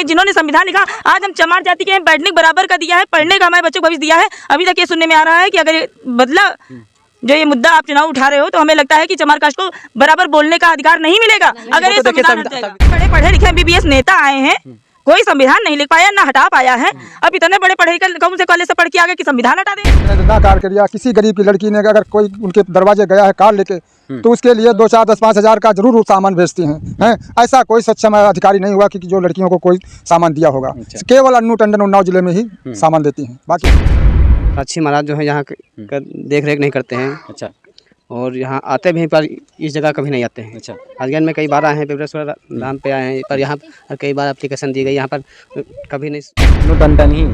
जिन्होंने संविधान लिखा, आज हम चमार जाति के हैं, बैठने के बराबर का दिया है, पढ़ने का हमारे बच्चों को भविष्य दिया है। अभी तक ये सुनने में आ रहा है कि अगर ये बदला जो ये मुद्दा आप चुनाव उठा रहे हो तो हमें लगता है कि चमार कास्ट को बराबर बोलने का अधिकार नहीं मिलेगा। अगर ये संविधान हट जाएगा। बड़े पढ़े लिखे MBBS नेता आए हैं, कोई संविधान नहीं लिख पाया, ना हटा पाया है। अब इतने बड़े पढ़े कौन से कॉलेज से पढ़ के आ गए कि संविधान हटा दें? ना कार करिया किसी गरीब की लड़की ने अगर कोई उनके दरवाजे गया है कार लेके तो उसके लिए 2, 4, 10, 5 हज़ार का जरूर सामान भेजती हैं। ऐसा कोई सक्षम अधिकारी नहीं हुआ कि जो लड़कियों को कोई सामान दिया होगा। केवल अन्नू टंडन उन्नाव जिले में ही सामान देती हैं। बाकी साक्षी महाराज जो है यहाँ देख रेख नहीं करते हैं। अच्छा। और यहाँ आते भी हैं पर इस जगह कभी नहीं आते हैं। अच्छा। राजगंज में कई बार आए हैं, पेपरेश्वर धाम पे आए हैं, पर यहाँ कई बार एप्लीकेशन दी गई, यहाँ पर कभी नहीं। अन्नू टंडन ही।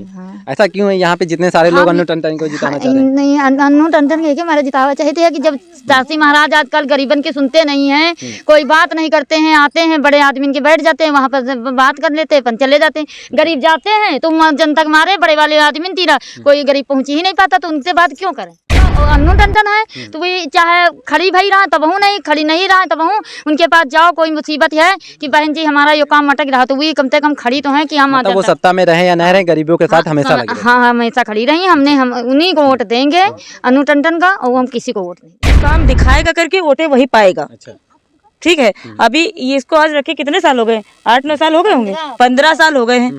ऐसा क्यों है यहाँ पे जितने सारे लोग अन्नू टंडन को जिताना चाह रहे हैं? नहीं, अन्नू टंडन के हमारे जितावा चाहते हैं कि जब साक्षी महाराज आजकल गरीबन के सुनते नहीं हैं, कोई बात नहीं करते हैं, आते हैं बड़े आदमी के बैठ जाते हैं, वहाँ पर बात कर लेते हैं, चले जाते हैं। गरीब जाते हैं तो जनता के मारे बड़े वाले आदमी तीरा कोई गरीब पहुँच ही नहीं पाता, तो उनसे बात क्यों करें? अन्नू टंडन है तो वही चाहे खड़ी भई रहा तब नहीं, खड़ी नहीं रहा तब उनके पास जाओ, कोई मुसीबत है कि बहन जी हमारा ये काम अटक रहा तो वही कम से कम खड़ी तो है कि हम मतलब वो सत्ता में रहे या न रहे, गरीबों के साथ हमेशा लगे। हाँ, हमेशा खड़ी रही। हम उन्हीं को वोट देंगे, अन्नू टंडन का, और हम किसी को वोट नहीं। काम दिखाएगा करके वोटे वही पाएगा। अच्छा। ठीक है। अभी ये इसको आज रखे कितने साल हो गए? 8-9 साल हो गए होंगे, 15 साल हो गए हैं।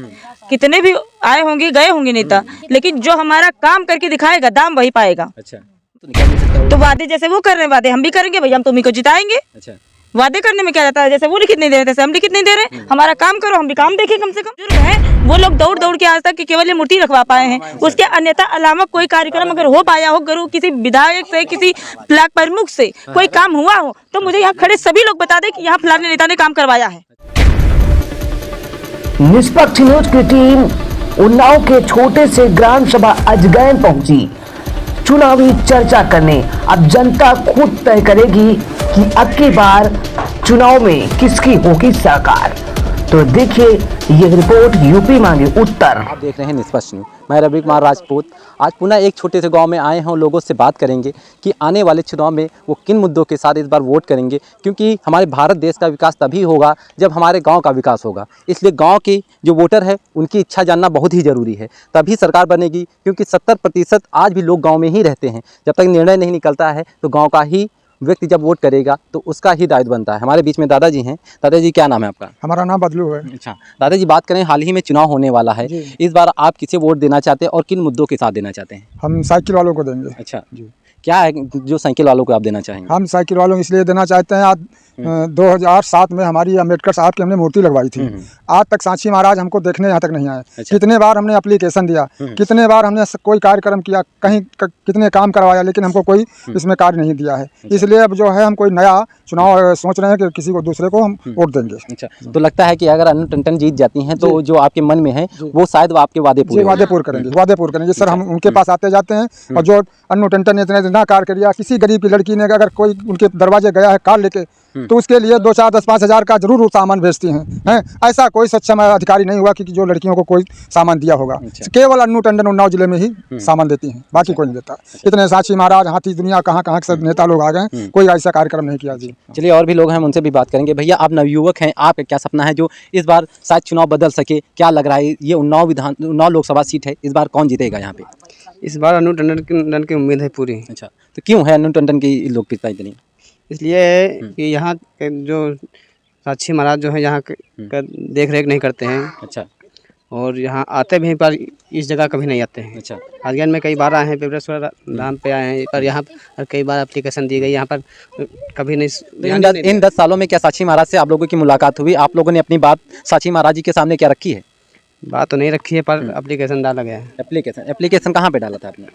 कितने भी आए होंगे गए होंगे नेता, लेकिन जो हमारा काम करके दिखाएगा दाम वही पाएगा। अच्छा। तो वादे जैसे वो कर रहे हैं, वादे हम भी करेंगे भैया, हम तुम्ही को जिताएंगे। अच्छा। वादे करने में क्या रहता है? जैसे वो लिखित नहीं दे रहे थे हम लिखित नहीं दे रहे। हमारा काम करो, हम भी काम देखें। कम से कम बुजुर्ग हैं वो लोग दौड़ दौड़ के आज तक केवल ये मूर्ति रखवा पाए हैं। उसके अन्यथा अलावा कोई कार्यक्रम अगर हो पाया हो, गुरु किसी विधायक से, किसी ब्लॉक प्रमुख से कोई काम हुआ हो तो मुझे यहाँ खड़े सभी लोग बता दें कि यहाँ फलाने नेता ने काम करवाया है। निष्पक्ष न्यूज की टीम उन्नाव के छोटे से ग्राम सभा अजगैन पहुंची चुनावी चर्चा करने। अब जनता खुद तय करेगी कि अब की बार चुनाव में किसकी होगी सरकार। तो देखिए ये रिपोर्ट यूपी मांगे उत्तर। आप देख रहे हैं निष्पक्ष न्यूज। मैं रवि कुमार राजपूत आज पुनः एक छोटे से गांव में आए हैं। लोगों से बात करेंगे कि आने वाले चुनाव में वो किन मुद्दों के साथ इस बार वोट करेंगे, क्योंकि हमारे भारत देश का विकास तभी होगा जब हमारे गांव का विकास होगा। इसलिए गांव के जो वोटर है उनकी इच्छा जानना बहुत ही ज़रूरी है, तभी सरकार बनेगी। क्योंकि 70% आज भी लोग गाँव में ही रहते हैं। जब तक निर्णय नहीं निकलता है तो गाँव का ही व्यक्ति जब वोट करेगा तो उसका ही दायित्व बनता है। हमारे बीच में दादाजी हैं। दादाजी क्या नाम है आपका? हमारा नाम बदलू है। अच्छा दादाजी, बात करें हाल ही में चुनाव होने वाला है, इस बार आप किसे वोट देना चाहते हैं और किन मुद्दों के साथ देना चाहते हैं? हम साइकिल वालों को देंगे। अच्छा जी, क्या है जो साइकिल वालों को आप देना चाहेंगे? हम साइकिल वालों को इसलिए देना चाहते हैं, आज 2007 में हमारी अम्बेडकर साहब की हमने मूर्ति लगवाई थी। आज तक साक्षी महाराज हमको देखने यहाँ तक नहीं आए। अच्छा। कितने बार हमने एप्लीकेशन दिया, कितने बार हमने कोई कार्यक्रम किया, कहीं कितने काम करवाया, लेकिन हमको कोई इसमें कार्य नहीं दिया है। इसलिए अब जो है हम कोई नया चुनाव सोच रहे हैं कि किसी को दूसरे को हम वोट देंगे। अच्छा, तो लगता है कि अगर अन्नू टंडन जीत जाती हैं तो जो आपके मन में है वो शायद आपके वादे पूरे करेंगे सर। हम उनके पास आते जाते हैं और जो अन्नू टंडन ने इतने ना कार्य किया, किसी गरीब की लड़की ने अगर कोई उनके दरवाजे गया है कार लेके तो उसके लिए 2, 4, 10, 5 हज़ार का जरूर सामान भेजती हैं। ऐसा कोई सक्षम अधिकारी नहीं हुआ कि जो लड़कियों को कोई सामान दिया होगा। केवल अन्नू टंडन उन्नाव जिले में ही सामान देती हैं, बाकी कोई नहीं देता। इतने साक्षी महाराज, हाथी दुनिया, कहाँ कहाँ से नेता लोग आ गए, कोई ऐसा कार्यक्रम नहीं किया जी। चलिए और भी लोग हैं, उनसे भी बात करेंगे। भैया आप नवयुवक हैं, आपका क्या सपना है जो इस बार शायद चुनाव बदल सके? क्या लग रहा है ये उन्नाव लोकसभा सीट है, इस बार कौन जीतेगा यहाँ पे? इस बार अन्नू टंडन की उम्मीद है पूरी। अच्छा, तो क्यों है अन्नू टंडन की लोकप्रियता इतनी? इसलिए कि यहाँ के जो साक्षी महाराज जो है यहाँ देख रेख नहीं करते हैं। अच्छा। और यहाँ आते भी हैं पर इस जगह कभी नहीं आते हैं। अच्छा। राजगंज में कई बार आए हैं, पेपरेश्वर धाम पे आए हैं, पर यहाँ कई बार एप्लीकेशन दी गई, यहाँ पर कभी नहीं। इन 10 सालों में क्या साक्षी महाराज से आप लोगों की मुलाकात हुई? आप लोगों ने अपनी बात साक्षी महाराज जी के सामने क्या रखी है? बात तो नहीं रखी है पर एप्लीकेशन डाला गया है। एप्लीकेशन कहाँ पे डाला था आपने?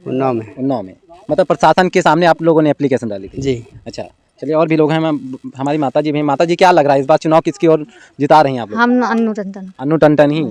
उन्नाव में। मतलब प्रशासन के सामने आप लोगों ने एप्लीकेशन डाली थी? जी। अच्छा, चलिए और भी लोग हैं। हमारी माता जी भी हैं। माता जी क्या लग रहा है इस बार चुनाव किसकी ओर जिता रही हैं आप लोग? हम अन्नू टंडन। अन्नू टंडन ही।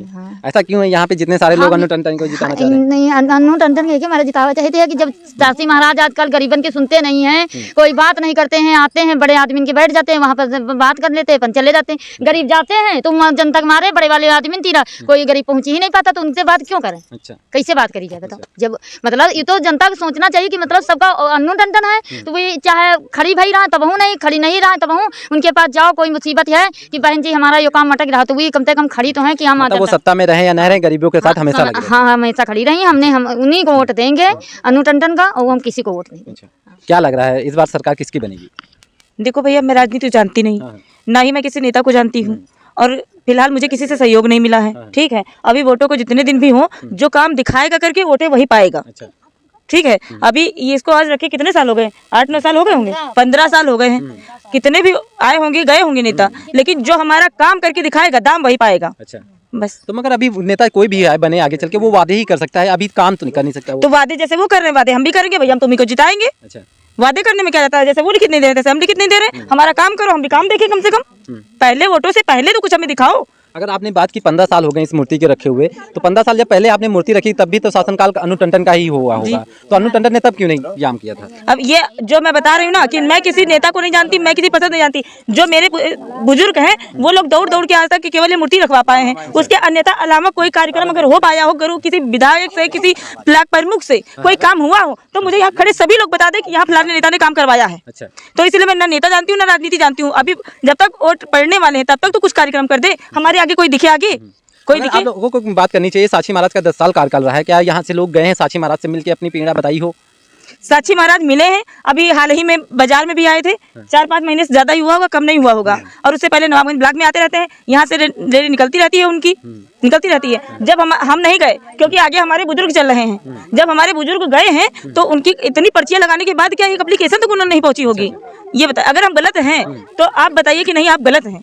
ऐसा क्यों है यहाँ पे जितने सारे लोग अन्नू टंडन को जिताना चाह रहे हैं? नहीं, अन्नू टंडन के हमारे जितावा चाहते हैं कि जब साक्षी महाराज आजकल गरीबन के सुनते नहीं हैं, कोई बात नहीं करते हैं, आते हैं बड़े आदमी के बैठ जाते हैं, वहाँ पर बात कर लेते हैं, चले जाते हैं। गरीब जाते हैं तो जनता के मारे बड़े वाले आदमी तीरा कोई गरीब पहुँच ही नहीं पाता, तो उनसे बात क्यों करें? अच्छा, कैसे बात करी जाए बताओ? जब मतलब ये तो जनता को सोचना चाहिए कि मतलब सबका अन्नू टंडन है तो वही चाहे खड़ी भई रहा तब हूँ नहीं खड़ी नहीं रहा तब हूँ उनके पास जाओ, कोई मुसीबत है कि बहन जी हमारा ये काम अटक रहा तो वही कम से कम खड़ी तो है कि हम मतलब वो सत्ता में रहे या न रहे, गरीबों के साथ हमेशा लगे। हाँ हमेशा खड़ी रही, हम उन्हीं को वोट देंगे अनु टंडन का, और हम किसी को वोट नहीं देंगे। क्या लग रहा है इस बार सरकार किसकी बनेगी? देखो भैया, मैं राजनीति जानती नहीं, ना ही मैं किसी नेता को जानती हूँ, और फिलहाल मुझे किसी से सहयोग नहीं मिला है। ठीक है, अभी वोटों को जितने दिन भी हो, जो काम दिखाएगा करके वोटें वही पाएगा। ठीक है, अभी ये इसको आज रखे कितने साल हो गए, 8-9 साल हो गए होंगे, 15 साल हो गए हैं। कितने भी आए होंगे गए होंगे नेता, लेकिन जो हमारा काम करके दिखाएगा दाम वही पाएगा। अच्छा, बस। तो मगर अभी नेता कोई भी है बने आगे चल के वो वादे ही कर सकता है, अभी काम तो नहीं कर नहीं सकता वो। तो वादे जैसे वो कर रहे हैं वादे हम भी करेंगे भैया, हम तुम्ही को जिताएंगे। अच्छा, वादे करने में क्या जाता है, जैसे वो लिखित नहीं दे रहे थे हम लिखित नहीं दे रहे, हमारा काम करो हम भी काम देखें कम से कम। पहले वोटों से पहले तो कुछ हमें दिखाओ। अगर आपने बात की 15 साल हो गए इस मूर्ति के रखे हुए, तो 15 साल जब पहले आपने मूर्ति रखी तब भी तो शासनकाल अनु टंडन का ही हुआ होगा, तो अनु टंडन ने तब क्यों नहीं काम किया था? अब ये जो मैं बता रही हूँ ना कि मैं किसी नेता को नहीं जानती, मैं किसी पसंद नहीं जानती, जो मेरे बुजुर्ग हैं वो लोग दौड़ दौड़ के आज तक केवल ये मूर्ति रखवा पाए हैं। उसके अन्यथा अलावा कोई कार्यक्रम अगर हो पाया हो, अगर किसी विधायक से किसी ब्लॉक प्रमुख से कोई काम हुआ हो, तो मुझे यहाँ खड़े सभी लोग बता दें कि यहाँ फलाने नेता ने काम करवाया है। अच्छा, तो इसलिए मैं ना नेता जानती हूँ ना राजनीति जानती हूँ। अभी जब तक वोट पड़ने वाले हैं तब तक तो कुछ कार्यक्रम कर दे, हमारे आगे कोई दिखे, आगे कोई दिखे। आप लोगों को बात करनी चाहिए, साक्षी महाराज का 10 साल कार्यकाल रहा है, क्या यहाँ से लोग गए हैं साक्षी महाराज से मिलकर अपनी पीड़ा बताई हो? साक्षी महाराज मिले हैं, अभी हाल ही में बाजार में भी आए थे, 4-5 महीने से ज्यादा ही हुआ होगा, कम नहीं हुआ होगा। और उससे पहले नवाबगंज ब्लॉक में आते रहते हैं, यहाँ से रैली निकलती रहती है उनकी, निकलती रहती है। जब हम नहीं गए क्योंकि आगे हमारे बुजुर्ग चल रहे हैं, जब हमारे बुजुर्ग गए हैं तो उनकी इतनी पर्चियां लगाने के बाद क्या एक एप्लीकेशन तक उन्होंने नहीं पहुंची होगी? ये बताए, अगर हम गलत हैं तो आप बताइए कि नहीं आप गलत हैं।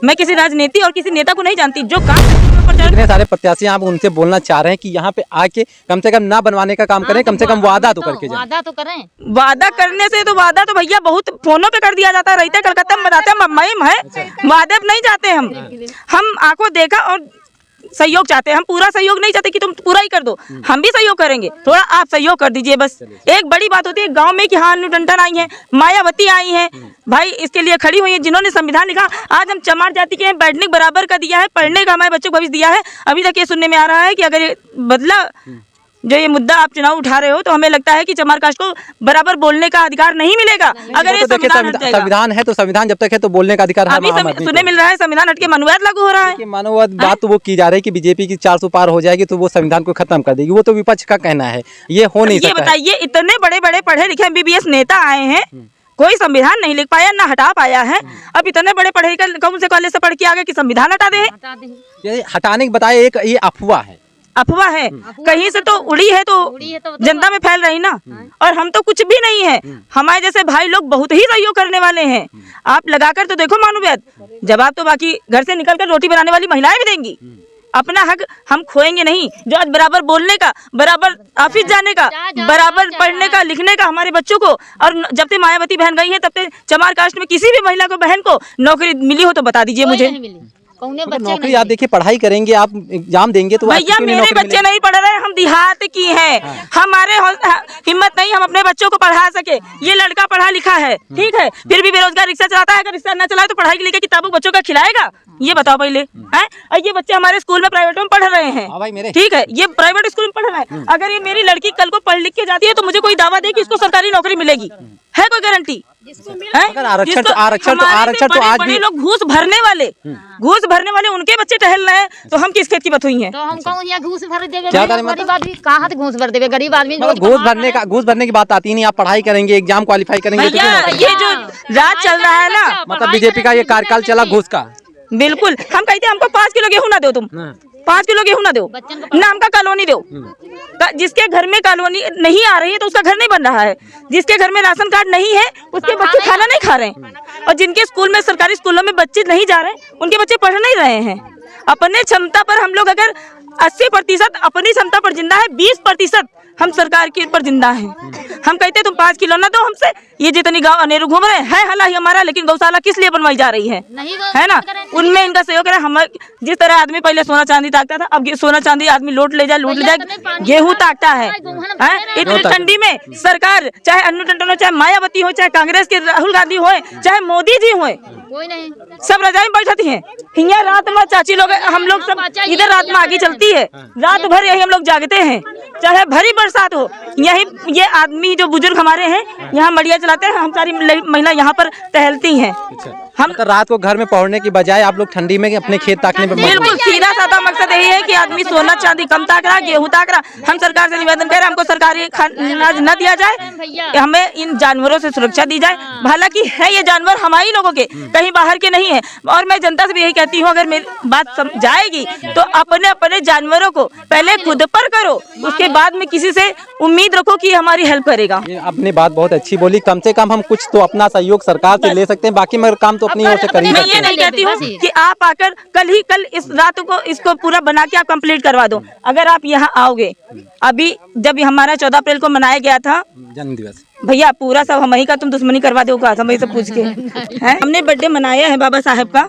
मैं किसी राजनीति और किसी नेता को नहीं जानती, जो काम इतने सारे प्रत्याशी आप उनसे बोलना चाह रहे हैं कि यहाँ पे आके कम से कम ना बनवाने का काम करें, कम से कम वादा तो करके जाएं। वादा तो करें। वादा करने से तो वादा तो भैया बहुत फोनों पे कर दिया जाता है, रहते कलकत्ता में बताते हैं मुंबई है, वादे पे नहीं जाते हम आंखों देखा और सहयोग चाहते हैं। हम पूरा सहयोग नहीं चाहते कि तुम पूरा ही कर दो, हम भी सहयोग करेंगे, थोड़ा आप सहयोग कर दीजिए बस। एक बड़ी बात होती है गांव में कि हाँ अनु टंडन आई है, मायावती आई है, भाई इसके लिए खड़ी हुई है, जिन्होंने संविधान लिखा। आज हम चमार जाति के हैं, बैठने बराबर का दिया है, पढ़ने का हमारे बच्चों को भविष्य दिया है। अभी तक ये सुनने में आ रहा है कि अगर ये बदला जो ये मुद्दा आप चुनाव उठा रहे हो तो हमें लगता है कि चमार कास्ट को बराबर बोलने का अधिकार नहीं मिलेगा। अगर ये संविधान है तो संविधान जब तक है तो बोलने का अधिकार अभी सुनने मिल रहा है संविधान हट के मनुवाद लागू हो रहा है। मानववाद बात तो वो की जा रही है कि बीजेपी की 400 पार हो जाएगी तो वो संविधान को खत्म कर देगी, वो तो विपक्ष का कहना है, ये हो नहीं सकता। ये बताइए, इतने बड़े बड़े पढ़े लिखे MBBS नेता आए हैं, कोई संविधान नहीं लिख पाया ना हटा पाया है। अब इतने बड़े पढ़े कौन से कॉलेज से पढ़ के आ गए कि संविधान हटा दे? ये हटाने के बताए एक ये अफवाह है, अफवाह है, कहीं से तो उड़ी है तो जनता में फैल रही ना। और हम तो कुछ भी नहीं है, हमारे जैसे भाई लोग बहुत ही सहयोग करने वाले हैं। आप लगाकर तो देखो मानववाद, जवाब तो बाकी घर से निकलकर रोटी बनाने वाली महिलाएं भी देंगी। अपना हक हम खोएंगे नहीं। जो आज बराबर बोलने का, बराबर ऑफिस जाने का, बराबर पढ़ने का, लिखने का हमारे बच्चों को, और जब से मायावती बहन गई है तब से चमार कास्ट में किसी भी महिला को, बहन को नौकरी मिली हो तो बता दीजिए मुझे। नौकरी आप देखिए, पढ़ाई करेंगे, आप एग्जाम देंगे तो भैया मेरे बच्चे नहीं पढ़ रहे, हम देहात की हैं, हमारे हिम्मत नहीं हम अपने बच्चों को पढ़ा सके। ये लड़का पढ़ा लिखा है, ठीक है, फिर भी बेरोजगार, रिक्शा चलाता है, अगर रिक्शा न चलाए तो पढ़ाई के लिए किताबों बच्चों का खिलाएगा? ये बताओ पहले है। और ये बच्चे हमारे स्कूल में प्राइवेट में पढ़ रहे हैं, ठीक है, ये प्राइवेट स्कूल में पढ़ रहा है। अगर ये मेरी लड़की कल को पढ़ लिख के जाती है तो मुझे कोई दावा दे कि इसको सरकारी नौकरी मिलेगी? है कोई गारंटी? आरक्षण तो आज भी लोग घूस भरने वाले उनके बच्चे टहल रहे हैं, तो हम किस खेत की बत हुई हैं? तो हम कौन यहाँ घूस भर देवे? क्या गरीब आदमी कहाँ से घूस भर देवे? गरीब आदमी घूस भरने की बात आती नहीं। आप पढ़ाई करेंगे, एग्जाम क्वालिफाई करेंगे। ये जो राज चल रहा है ना, मतलब बीजेपी का ये कार्यकाल चला घूस का। बिल्कुल, हम कहते हैं हमको 5 किलो गेहूं ना दो, तुम 5 किलो गेहूं ना दो, नाम का कॉलोनी दो। जिसके घर में कॉलोनी नहीं आ रही है तो उसका घर नहीं बन रहा है, जिसके घर में राशन कार्ड नहीं है उसके बच्चे खाना नहीं खा रहे हैं, और जिनके स्कूल में, सरकारी स्कूलों में बच्चे नहीं जा रहे हैं उनके बच्चे पढ़ नहीं रहे हैं। अपने क्षमता पर हम लोग अगर 80% अपनी क्षमता पर जिंदा है, 20% हम सरकार के ऊपर जिंदा हैं। हम कहते तुम 5 किलो ना दो हमसे। ये जितनी गाँव अनेरू घूम रहे हैं हालांकि हमारा, लेकिन गौशाला किस लिए बनवाई जा रही है ना? उनमें इनका सहयोग है। हम जिस तरह आदमी पहले सोना चांदी ताकता था, अब सोना चांदी आदमी लूट ले जाए, गेहूं ताकता है। इतनी ठंडी में सरकार, चाहे अनु टंडन हो, चाहे मायावती हो, चाहे कांग्रेस के राहुल गांधी हो, चाहे मोदी जी हो, कोई नहीं। सब रजाई में बैठ जाती हैं। हिया रात में चाची लोग हम लोग सब इधर रात में आगे चलती है, रात भर यही हम लोग जागते हैं, चाहे भरी बरसात हो। यही ये आदमी जो बुजुर्ग हमारे हैं यहाँ मड़िया चलाते हैं, हम सारी महिला यहाँ पर टहलती हैं। हम मतलब रात को घर में पहुंचने की बजाय आप लोग ठंडी में अपने खेत ताकने पे बिल्कुल सीधा साधा मकसद यही है कि आदमी सोना चांदी कम ताक रहा, गेहूं ताक रहा। हम सरकार से निवेदन कर रहे हैं, हमको सरकारी अनाज न दिया जाए, हमें इन जानवरों से सुरक्षा दी जाए। हालांकि है ये जानवर हमारे लोगों के, कहीं बाहर के नहीं है। और मैं जनता से भी यही कहती हूँ, अगर मेरी बात समझाएगी तो अपने अपने जानवरों को पहले खुद पर करो, उसके बाद में किसी से उम्मीद रखो कि हमारी हेल्प करेगा। अपनी बात बहुत अच्छी बोली, कम से कम हम कुछ तो अपना सहयोग सरकार से ले सकते हैं, बाकी मगर काम तो अपनी ओर से कर ही मैं सकते ये हैं। नहीं कहती हूँ कि आप आकर कल इस रात को इसको पूरा बना के आप कंप्लीट करवा दो। अगर आप यहाँ आओगे, अभी जब हमारा 14 अप्रैल को मनाया गया था जन्म दिवस, भैया पूरा सब हम ही का तुम दुश्मनी करवा दो का हम से पूछ के हैं। हमने बर्थडे मनाया है बाबा साहब का,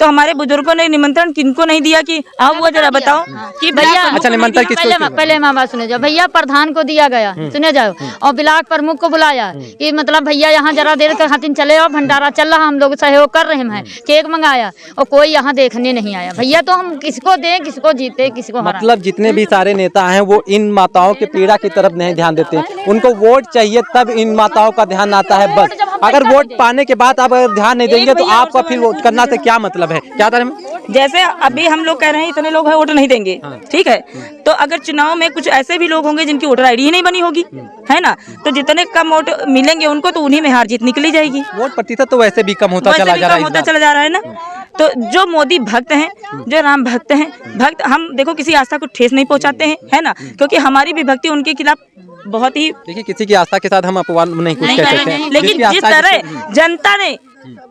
तो हमारे बुजुर्गों ने निमंत्रण किनको नहीं दिया कि आओ, वो जरा बताओ कि भैया। अच्छा, निमंत्रण किसको? पहले माँ बात सुने जाओ, भैया प्रधान को दिया गया, सुने जाओ, और ब्लॉक प्रमुख को बुलाया कि मतलब भैया यहाँ जरा देर के खातिर चले आओ, भंडारा चल रहा, हम लोग सहयोग कर रहे हैं। केक मंगाया और कोई यहाँ देखने नहीं आया। भैया तो हम किसको दें, किसको जीते, किसको हराएं। मतलब जितने भी सारे नेता हैं वो इन माताओं के पीड़ा की तरफ नहीं ध्यान देते, उनको वोट चाहिए तब इन माताओं का ध्यान आता है बस। अगर वोट पाने के बाद आप अगर ध्यान नहीं देंगे तो आपका फिर वोट करना से क्या मतलब है? क्या तरह जैसे अभी हम लोग कह रहे हैं इतने लोग हैं वोट नहीं देंगे, ठीक है, तो अगर चुनाव में कुछ ऐसे भी लोग होंगे जिनकी वोटर आईडी ही नहीं बनी होगी, है ना, तो जितने कम वोट मिलेंगे उनको तो उन्हीं में हार जीत निकली जाएगी। वोट प्रतिशत तो वैसे भी कम होता चला जा रहा है ना। तो जो मोदी भक्त हैं, जो राम भक्त हैं, भक्त हम देखो किसी आस्था को ठेस नहीं पहुंचाते हैं, है ना, क्योंकि हमारी भी भक्ति उनके खिलाफ बहुत ही। देखिए किसी की आस्था के साथ हम अपवाद नहीं कुछ कह सकते हैं, लेकिन जिस तरह जनता ने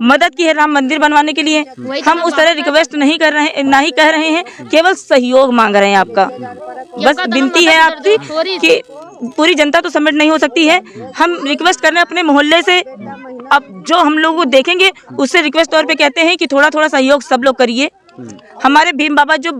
मदद की है राम मंदिर बनवाने के लिए, हम उस तरह रिक्वेस्ट नहीं कर रहे हैं, ना ही कह रहे हैं, केवल सहयोग मांग रहे हैं आपका। बस विनती है आपकी कि पूरी जनता तो समिट नहीं हो सकती है, हम रिक्वेस्ट कर रहे हैं अपने मोहल्ले से। अब जो हम लोग को देखेंगे उससे रिक्वेस्ट तौर पे कहते हैं कि थोड़ा थोड़ा सहयोग सब लोग करिए। हमारे भीम बाबा जो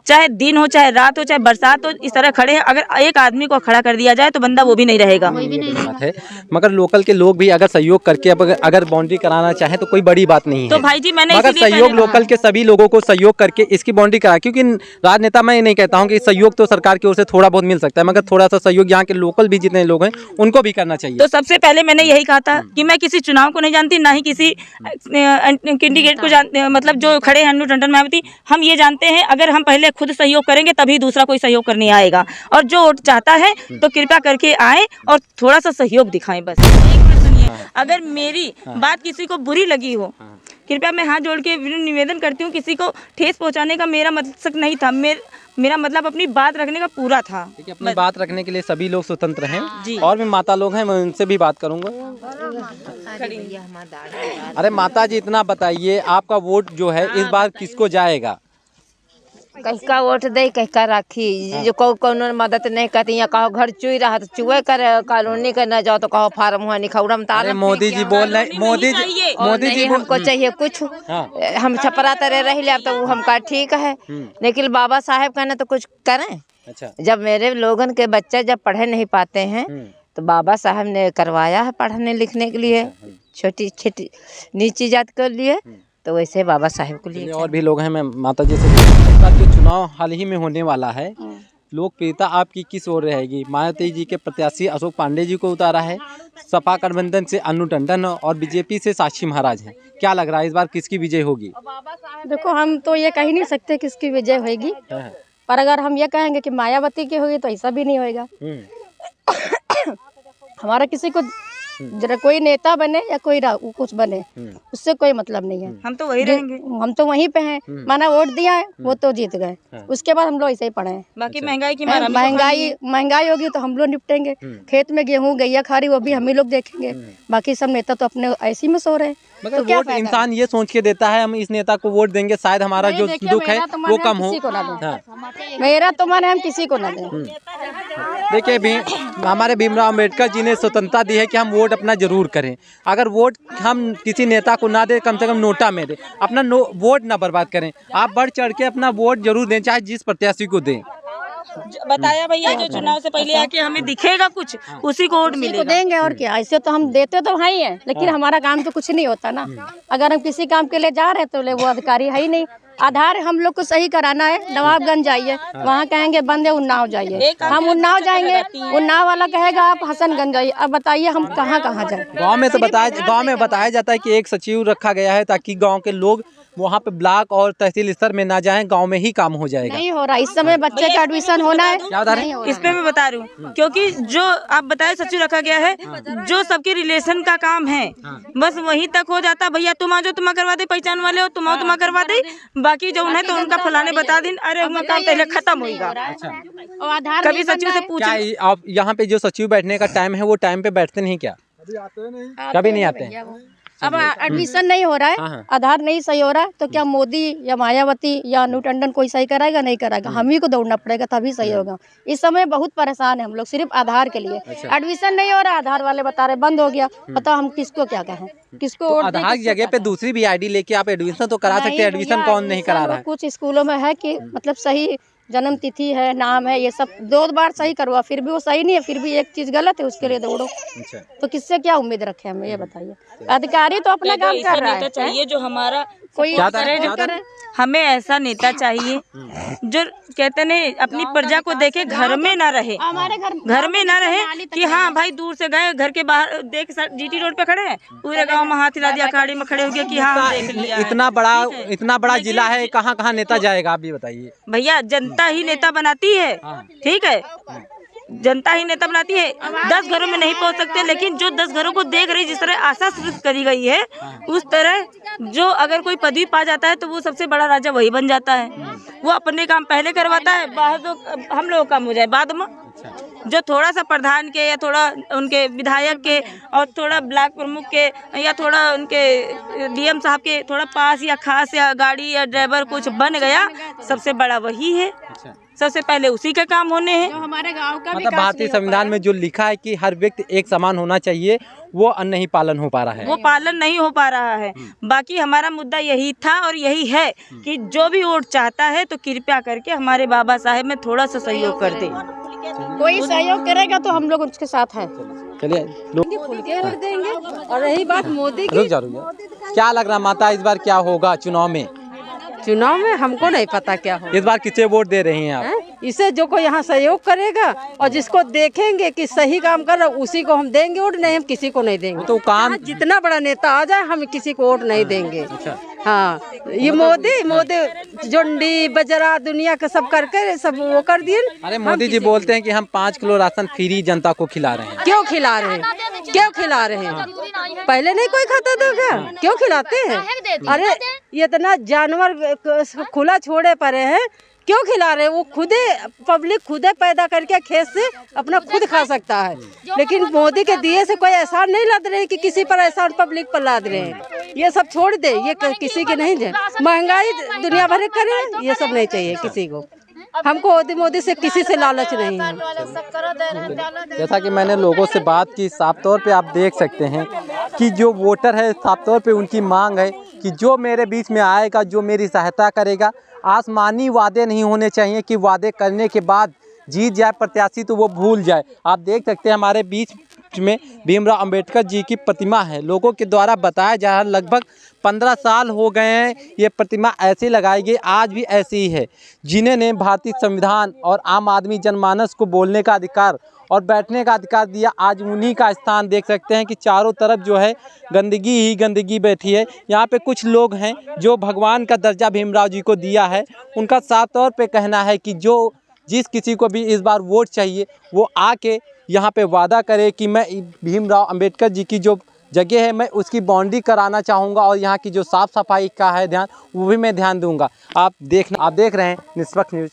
चाहे दिन हो, चाहे रात हो, चाहे बरसात हो, इस तरह खड़े हैं। अगर एक आदमी को खड़ा कर दिया जाए तो बंदा वो भी नहीं रहेगा। बात है, मगर लोकल के लोग भी अगर सहयोग करके अगर बाउंड्री कराना चाहे तो कोई बड़ी बात नहीं है। तो भाई जी मैंने मगर सहयोग लोकल के सभी लोगों को सहयोग करके इसकी बाउंड्री करा, क्योंकि राजनेता मैं नहीं कहता हूँ कि सहयोग तो सरकार की ओर से थोड़ा बहुत मिल सकता है, मगर थोड़ा सा सहयोग यहाँ के लोकल भी जितने लोग हैं उनको भी करना चाहिए। तो सबसे पहले मैंने यही कहा था कि मैं किसी चुनाव को नहीं जानती, ना ही किसी कैंडिडेट को जानती, मतलब जो खड़े हैं अन्नू टंडन मायावती, हम ये जानते हैं अगर हम पहले खुद सहयोग करेंगे तभी दूसरा कोई सहयोग करने आएगा। और जो वोट चाहता है तो कृपया करके आए और थोड़ा सा सहयोग दिखाएं। बस एक मिनट सुनिए, अगर मेरी बात किसी को बुरी लगी हो, कृपया मैं हाथ जोड़ के निवेदन करती हूँ, किसी को ठेस पहुँचाने का मेरा मकसद नहीं था, मेरा मतलब अपनी बात रखने का पूरा था। अपनी बात रखने के लिए सभी लोग स्वतंत्र हैं, और भी माता लोग हैं, मैं उनसे भी बात करूंगा। अरे माता जी, इतना बताइए आपका वोट जो है इस बार किसको जाएगा? कहीं वोट दे, कहीं राखी। जो कौन मदद नहीं करती, या कहो घर चुई रहा तो चुए करे, कॉलोनी का न जाओ तो कहो फार्म हुआ निखौरम तार। मोदी जी बोल रहे, मोदी जी हमको चाहिए कुछ, हम छपरा तरह रह ले तो हमका ठीक है, लेकिन बाबा साहेब कहना तो कुछ करें। अच्छा, जब मेरे लोगन के बच्चे जब पढ़े नहीं पाते हैं तो बाबा साहब ने करवाया है पढ़ने लिखने के लिए, छोटी छोटी नीची जात के लिए, तो वैसे बाबा साहेब को लिए। और भी लोग हैं, मैं माता जी से जो चुनाव हाल ही में होने वाला है, लोकप्रियता आपकी किस ओर रहेगी? मायावती जी के प्रत्याशी अशोक पांडे जी को उतारा है, सपा गठबंधन से अन्नू टंडन और बीजेपी से साक्षी महाराज हैं। क्या लग रहा है इस बार किसकी विजय होगी? देखो, हम तो ये कह नहीं सकते किसकी विजय होगी, पर अगर हम ये कहेंगे कि मायावती की होगी तो ऐसा भी नहीं होगा। हमारा किसी को जरा कोई नेता बने या कोई कुछ बने, उससे कोई मतलब नहीं है, हम तो वही रहेंगे, हम तो वहीं पे हैं। माना वोट दिया है, वो तो जीत गए, उसके बाद हम लोग ऐसे ही पड़े हैं। बाकी महंगाई की महंगाई होगी तो हम लोग निपटेंगे, खेत में गेहूं गैया खा रही वो भी हम ही लोग देखेंगे, बाकी सब नेता तो अपने ऐसे में सो रहे। मगर तो वोट इंसान ये सोच के देता है हम इस नेता को वोट देंगे, शायद हमारा जो दुख है वो कम हो। मेरा तो मन है हम किसी को ना दें। देखिए, हमारे भीमराव अम्बेडकर जी ने स्वतंत्रता दी है कि हम वोट अपना जरूर करें। अगर वोट हम किसी नेता को ना दे, कम से कम नोटा में दे, अपना वोट ना बर्बाद करें। आप बढ़ चढ़ के अपना वोट जरूर दें, चाहे जिस प्रत्याशी को दें। बताया भैया, जो चुनाव से पहले आके हमें दिखेगा कुछ, उसी को वोट को मिलेगा। देंगे और क्या। ऐसे तो हम देते तो है ही है, लेकिन हमारा काम तो कुछ नहीं होता ना। अगर हम किसी काम के लिए जा रहे हैं तो वो अधिकारी है ही नहीं। आधार हम लोग को सही कराना है, नवाबगंज जाइए, वहाँ कहेंगे बंद है, उन्नाव जाइए। हम उन्नाव जाएंगे, उन्नाव वाला कहेगा आप हसनगंज जाइए। अब बताइए हम कहाँ कहाँ जाए। गांव में तो बताया जाता है कि एक सचिव रखा गया है ताकि गांव के लोग वहाँ पे ब्लॉक और तहसील स्तर में ना जाएं, गांव में ही काम हो जाएगा। नहीं हो रहा इस समय, बच्चे का एडमिशन होना है। नहीं इस पे मैं बता रही हूँ, क्योंकि जो आप बताए सचिव रखा गया है, जो सबके रिलेशन का काम है बस वहीं तक हो जाता। भैया तुम आ जाओ, तुम करवा दे, पहचान वाले हो तुम आओ, तुम करवा दे, बाकी जो है तो उनका फलाने बता दिन, अरे उनका काम पहले खत्म होगा। आधार कभी सचिव से पूछा क्या आप यहाँ पे जो सचिव बैठने का टाइम है वो टाइम पे बैठते नहीं क्या? कभी नहीं आते हैं। अब एडमिशन नहीं हो रहा है, आधार नहीं सही हो रहा है, तो क्या मोदी या मायावती या अनु टंडन कोई सही कराएगा? नहीं कराएगा, हम ही को दौड़ना पड़ेगा तभी सही होगा। इस समय बहुत परेशान है हम लोग सिर्फ आधार के लिए। एडमिशन नहीं हो रहा, आधार वाले बता रहे बंद हो गया। बताओ हम किसको क्या कहें, किसको वोट दें, आधार की जगह पे दूसरी भी आईडी लेके आप एडमिशन तो करा सकते हैं। एडमिशन कौन नहीं करा रहा है? कुछ स्कूलों में है कि मतलब सही जन्म तिथि है, नाम है, ये सब 2 बार सही करवा, फिर भी वो सही नहीं है, फिर भी एक चीज गलत है, उसके लिए दौड़ो। तो किससे क्या उम्मीद रखे हमें, ये बताइए। अधिकारी तो अपना काम कर रहा है, चाहिए जो हमारा कोई करे। हमें ऐसा नेता चाहिए जो कहते नहीं अपनी प्रजा को देखे, घर में ना रहे, घर में ना रहे कि हाँ भाई दूर से गए, घर के बाहर देख जीटी रोड पे खड़े हैं, पूरे गांव में हाथ हिला दिया, अखाड़ी में खड़े हो गए कि हाँ देख लिया। इतना बड़ा जिला है, कहाँ कहाँ नेता जाएगा आप ये बताइए। भैया जनता ही नेता बनाती है, ठीक है, जनता ही नेता बनाती है। 10 घरों में नहीं पहुंच सकते, लेकिन जो 10 घरों को देख रही, जिस तरह आशा सृष्ट करी गई है, उस तरह जो अगर कोई पदवी पा जाता है तो वो सबसे बड़ा राजा वही बन जाता है। वो अपने काम पहले करवाता है, बाहर तो हम लोग काम हो जाए बाद में। जो थोड़ा सा प्रधान के या थोड़ा उनके विधायक के और थोड़ा ब्लॉक प्रमुख के या थोड़ा उनके डीएम साहब के थोड़ा पास या खास या गाड़ी या ड्राइवर कुछ बन गया, सबसे बड़ा वही है। सबसे पहले उसी का काम होने हैं। हमारे गांव का मतलब भारतीय संविधान में जो लिखा है कि हर व्यक्ति एक समान होना चाहिए, वो नहीं पालन हो पा रहा है, वो पालन नहीं हो पा रहा है। बाकी हमारा मुद्दा यही था और यही है कि जो भी वोट चाहता है तो कृपया करके हमारे बाबा साहेब में थोड़ा सा सहयोग कर दे। कोई सहयोग करेगा तो हम लोग उसके साथ हैं। चलिए देंगे। और रही बात मोदी की, रुक जा। क्या लग रहा माता इस बार क्या होगा चुनाव में? चुनाव में हमको नहीं पता क्या हो। इस बार किसे वोट दे रही हैं आप? इसे जो कोई यहाँ सहयोग करेगा और जिसको देखेंगे कि सही काम कर रहा उसी को हम देंगे वोट, नहीं हम किसी को नहीं देंगे। तो काम जितना बड़ा नेता आ जाए हम किसी को वोट नहीं देंगे। हाँ, ये मोदी जोंडी बजरा दुनिया का सब करके सब वो कर दिए। अरे मोदी जी बोलते हैं कि हम 5 किलो राशन फ्री जनता को खिला रहे हैं। क्यों खिला रहे हैं? क्यों खिला रहे हैं? पहले नहीं कोई खाता था क्या? क्यों खिलाते हैं? अरे ये इतना जानवर खुला छोड़े पड़े हैं, क्यों खिला रहे हैं? वो खुदे पब्लिक खुदे पैदा करके खेत से अपना खुद खा सकता है, लेकिन मोदी के दिए से कोई एहसान नहीं लाद रहे हैं कि किसी पर एहसान पब्लिक पर लाद रहे हैं। ये सब छोड़ दे, ये किसी के नहीं है। महंगाई दुनिया भर करे, ये सब नहीं चाहिए किसी को। हमको मोदी से किसी से लालच नहीं है। जैसा कि मैंने लोगों से बात की, साफ तौर पे आप देख सकते हैं कि जो वोटर है साफ तौर पे उनकी मांग है कि जो मेरे बीच में आएगा, जो मेरी सहायता करेगा। आसमानी वादे नहीं होने चाहिए कि वादे करने के बाद जीत जाए प्रत्याशी तो वो भूल जाए। आप देख सकते हैं हमारे बीच में भीमराव अंबेडकर जी की प्रतिमा है। लोगों के द्वारा बताया जा रहा है लगभग 15 साल हो गए हैं ये प्रतिमा ऐसे लगाई गई, आज भी ऐसी ही है। जिन्होंने भारतीय संविधान और आम आदमी जनमानस को बोलने का अधिकार और बैठने का अधिकार दिया, आज उन्हीं का स्थान देख सकते हैं कि चारों तरफ जो है गंदगी ही गंदगी बैठी है। यहाँ पे कुछ लोग हैं जो भगवान का दर्जा भीमराव जी को दिया है। उनका साफ तौर पे कहना है कि जिस किसी को भी इस बार वोट चाहिए वो आके यहाँ पे वादा करे कि मैं भीमराव अंबेडकर जी की जो जगह है मैं उसकी बाउंड्री कराना चाहूँगा और यहाँ की जो साफ़ सफाई का है ध्यान वो भी मैं ध्यान दूँगा। आप देख रहे हैं निष्पक्ष न्यूज़।